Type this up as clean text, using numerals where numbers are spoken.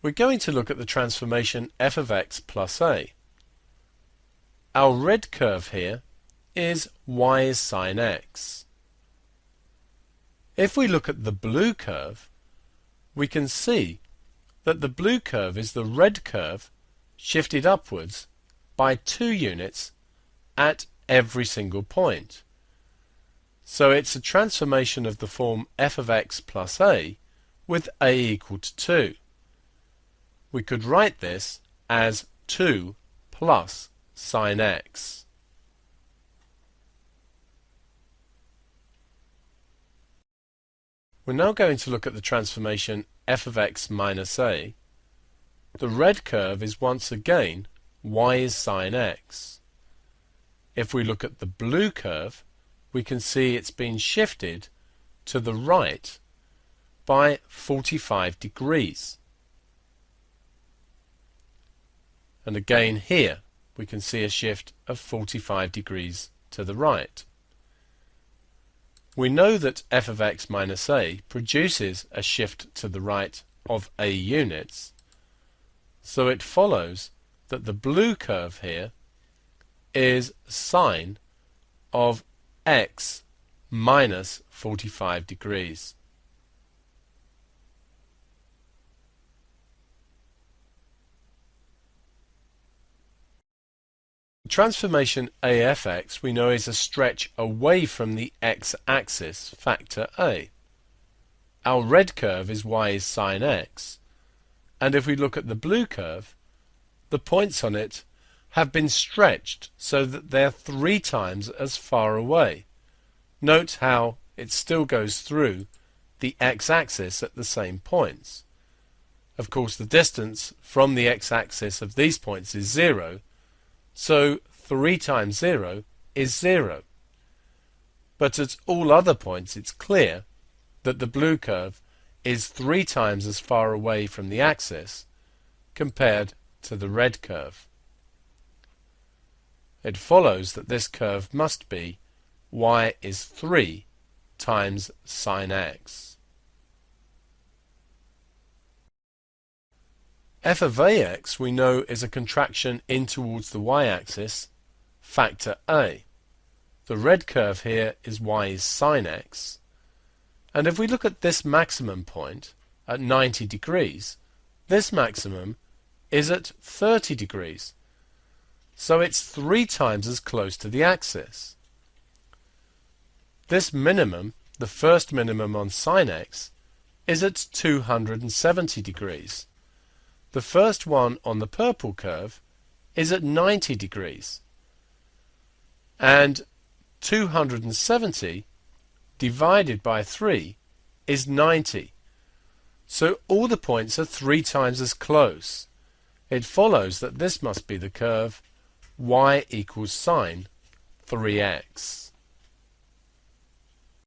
We're going to look at the transformation f of x plus a. Our red curve here is y is sine x. If we look at the blue curve, we can see that the blue curve is the red curve shifted upwards by 2 units at every single point. So it's a transformation of the form f of x plus a with a equal to 2. We could write this as 2 plus sine x. We're now going to look at the transformation f of x minus a. The red curve is once again y is sine x. If we look at the blue curve, we can see it's been shifted to the right by 45 degrees. And again here we can see a shift of 45 degrees to the right. We know that f of x minus a produces a shift to the right of a units, so it follows that the blue curve here is sine of x minus 45 degrees. The transformation a(f(x) we know is a stretch away from the x-axis factor a. Our red curve is y is sine x, and if we look at the blue curve, the points on it have been stretched so that they're 3 times as far away. Note how it still goes through the x-axis at the same points. Of course, the distance from the x-axis of these points is 0, so 3 times 0 is 0. But at all other points it's clear that the blue curve is 3 times as far away from the axis compared to the red curve. It follows that this curve must be y is 3 times sine x. f of ax we know is a contraction in towards the y-axis, factor a. The red curve here is y is sine x, and if we look at this maximum point at 90 degrees, this maximum is at 30 degrees, so it's 3 times as close to the axis. This minimum, the first minimum on sine x, is at 270 degrees. The first one on the purple curve is at 90 degrees. And 270 divided by 3 is 90. So all the points are 3 times as close. It follows that this must be the curve y equals sine 3x.